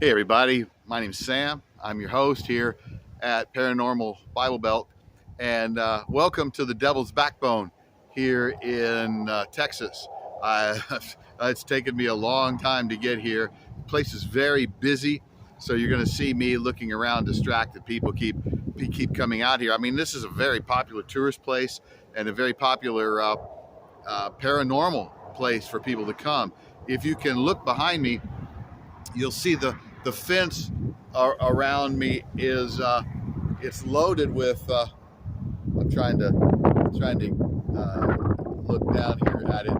Hey everybody, my name's Sam. I'm your host here at Paranormal Bible Belt, and welcome to the Devil's Backbone here in Texas. It's taken me a long time to get here. The place is very busy, so you're going to see me looking around distracted. People keep coming out here. I mean, this is a very popular tourist place and a very popular paranormal place for people to come. If you can look behind me, you'll see the fence around me is it's loaded with I'm trying to look down here at it.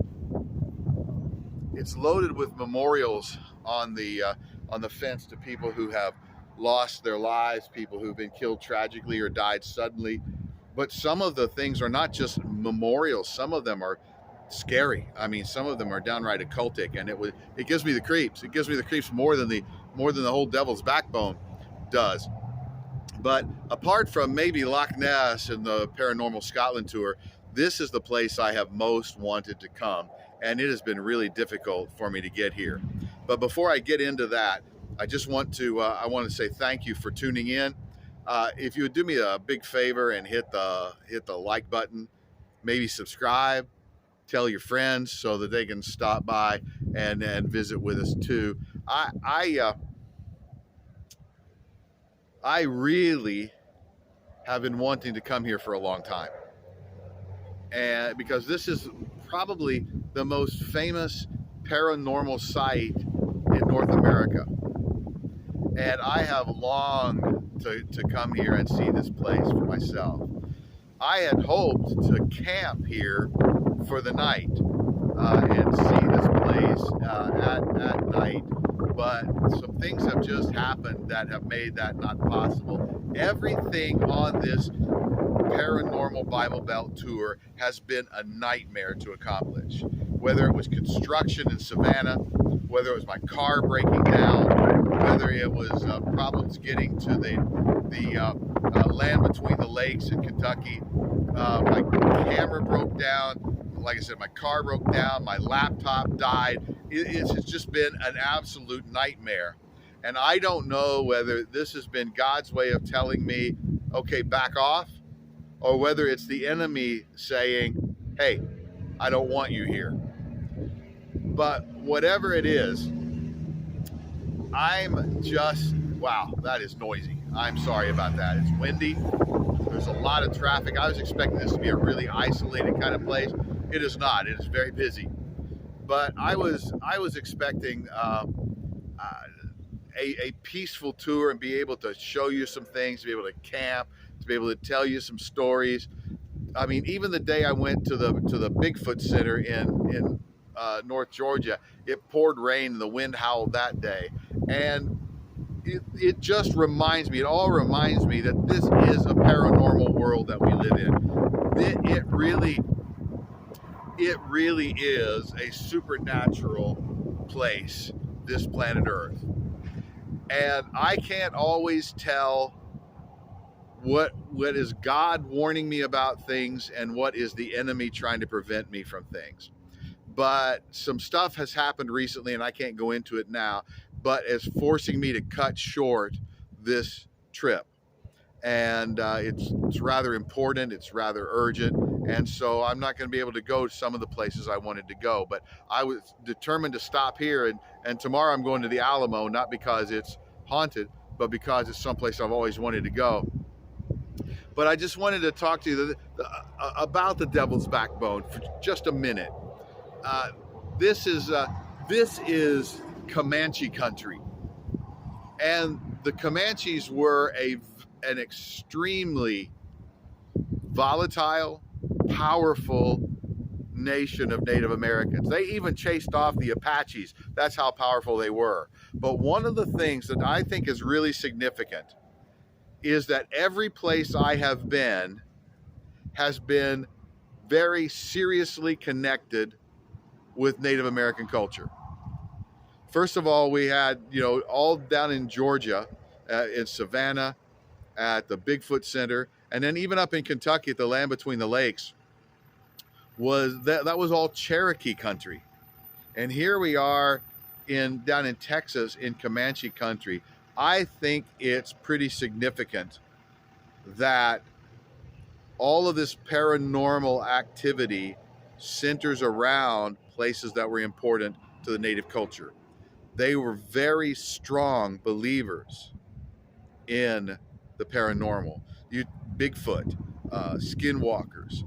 It's loaded with memorials on the fence to people who have lost their lives, people who've been killed tragically or died suddenly. But some of the things are not just memorials, some of them are scary. I mean, some of them are downright occultic, and it gives me the creeps. It gives me the creeps more than the whole Devil's Backbone does. But apart from maybe Loch Ness and the Paranormal Scotland tour, this is the place I have most wanted to come, and it has been really difficult for me to get here. But before I get into that, I just want to say thank you for tuning in. If you would do me a big favor and hit the like button, maybe subscribe, tell your friends so that they can stop by and visit with us too. I really have been wanting to come here for a long time, and because this is probably the most famous paranormal site in North America, and I have longed to come here and see this place for myself. I had hoped to camp here for the night and see this place at night, but some things have just happened that have made that not possible. Everything on this Paranormal Bible Belt tour has been a nightmare to accomplish. Whether it was construction in Savannah, whether it was my car breaking down, whether it was problems getting to the land between the lakes in Kentucky. My camera broke down. Like I said, my car broke down. My laptop died. It's just been an absolute nightmare. And I don't know whether this has been God's way of telling me, okay, back off, or whether it's the enemy saying, hey, I don't want you here. But whatever it is, wow, that is noisy. I'm sorry about that. It's windy. There's a lot of traffic. I was expecting this to be a really isolated kind of place. It is not. It is very busy. But I was expecting a peaceful tour and be able to show you some things, to be able to camp, to be able to tell you some stories. I mean, even the day I went to the Bigfoot Center in North Georgia, it poured rain and the wind howled that day. And it just reminds me, it all reminds me that this is a paranormal world that we live in. It really is a supernatural place, this planet Earth. And I can't always tell what is God warning me about things and what is the enemy trying to prevent me from things. But some stuff has happened recently, and I can't go into it now, but it's forcing me to cut short this trip. And it's rather important, it's rather urgent, and so I'm not going to be able to go to some of the places I wanted to go. But I was determined to stop here, and tomorrow I'm going to the Alamo, not because it's haunted, but because it's someplace I've always wanted to go. But I just wanted to talk to you about the Devil's Backbone for just a minute. This is Comanche country, and the Comanches were an extremely volatile, powerful nation of Native Americans. They even chased off the Apaches. That's how powerful they were. But one of the things that I think is really significant is that every place I have been has been very seriously connected with Native American culture. First of all, we had, all down in Georgia, in Savannah, at the Bigfoot Center, and then even up in Kentucky at the land between the lakes, that was all Cherokee country. And here we are down in Texas in Comanche country, I think it's pretty significant that all of this paranormal activity centers around places that were important to the native culture. They were very strong believers in the paranormal. You Bigfoot, skinwalkers,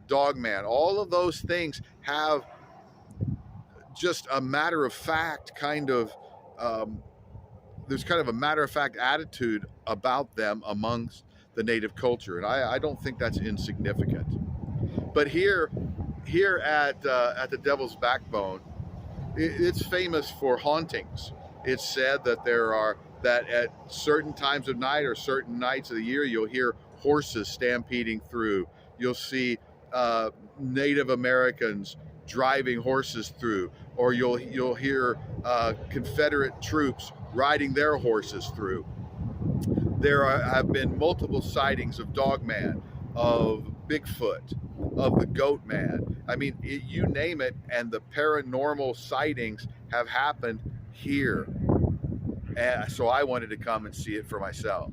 dogman, all of those things have just a matter of fact kind of um, there's kind of a matter of fact attitude about them amongst the native culture, and I don't think that's insignificant. But here at the Devil's Backbone, it's famous for hauntings. It's said that that at certain times of night or certain nights of the year, you'll hear horses stampeding through. You'll see Native Americans driving horses through, or you'll hear Confederate troops riding their horses through. Have been multiple sightings of Dogman, of Bigfoot, of the Goat Man. I mean, you name it, and the paranormal sightings have happened here. And so I wanted to come and see it for myself.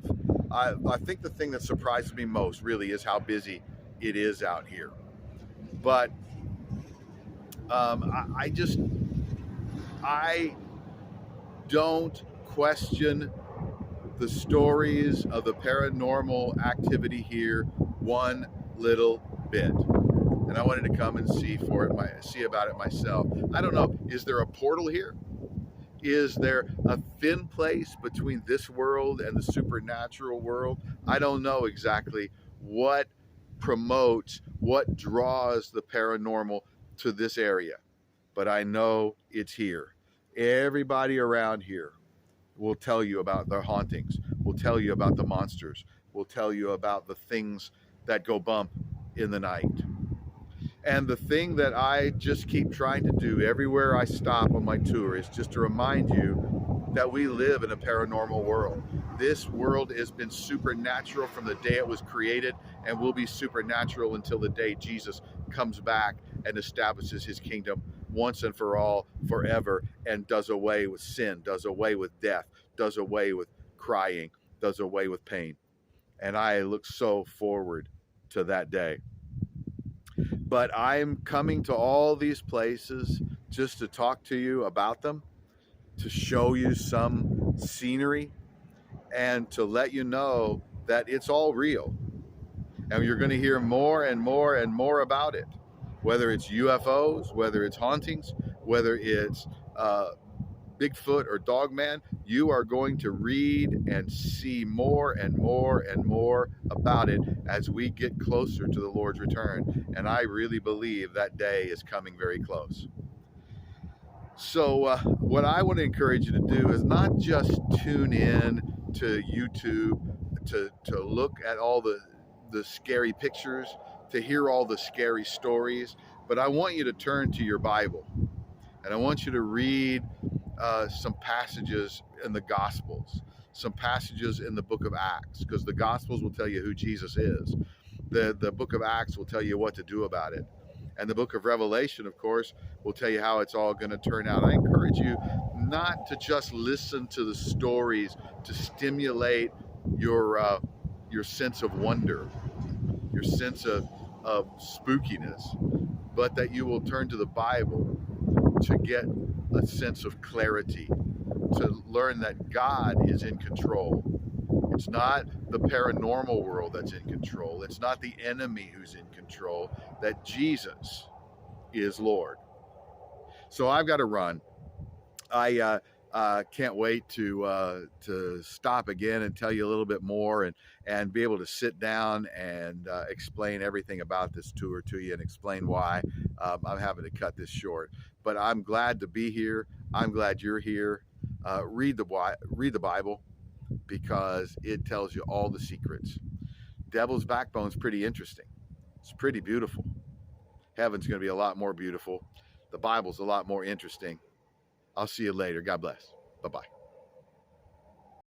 I think the thing that surprises me most really is how busy it is out here. But I don't question the stories of the paranormal activity here one little bit. And I wanted to come and see about it myself. I don't know, is there a portal here? Is there a thin place between this world and the supernatural world? I don't know exactly what what draws the paranormal to this area, but I know it's here. Everybody around here will tell you about their hauntings, will tell you about the monsters, will tell you about the things that go bump in the night. And the thing that I just keep trying to do everywhere I stop on my tour is just to remind you that we live in a paranormal world. This world has been supernatural from the day it was created, and will be supernatural until the day Jesus comes back and establishes his kingdom once and for all, forever, and does away with sin, does away with death, does away with crying, does away with pain. And I look so forward to that day. But I'm coming to all these places just to talk to you about them, to show you some scenery, and to let you know that it's all real. And you're going to hear more and more and more about it, whether it's UFOs, whether it's hauntings, whether it's Bigfoot or Dogman. You are going to read and see more and more and more about it as we get closer to the Lord's return. And I really believe that day is coming very close. So what I want to encourage you to do is not just tune in to YouTube to look at all the scary pictures, to hear all the scary stories, but I want you to turn to your Bible, and I want you to read some passages in the Gospels, some passages in the book of Acts, because the Gospels will tell you who Jesus is. The book of Acts will tell you what to do about it. And the book of Revelation, of course, will tell you how it's all going to turn out. I encourage you not to just listen to the stories to stimulate your sense of wonder, your sense of spookiness, but that you will turn to the Bible to get a sense of clarity, to learn that God is in control. It's not the paranormal world that's in control. It's not the enemy who's in control, that Jesus is Lord. So I've got to run. I can't wait to stop again and tell you a little bit more, and be able to sit down and explain everything about this tour to you, and explain why I'm having to cut this short. But I'm glad to be here. I'm glad you're here. Read the Bible, because it tells you all the secrets. Devil's Backbone's pretty interesting. It's pretty beautiful. Heaven's going to be a lot more beautiful. The Bible's a lot more interesting. I'll see you later. God bless. Bye-bye.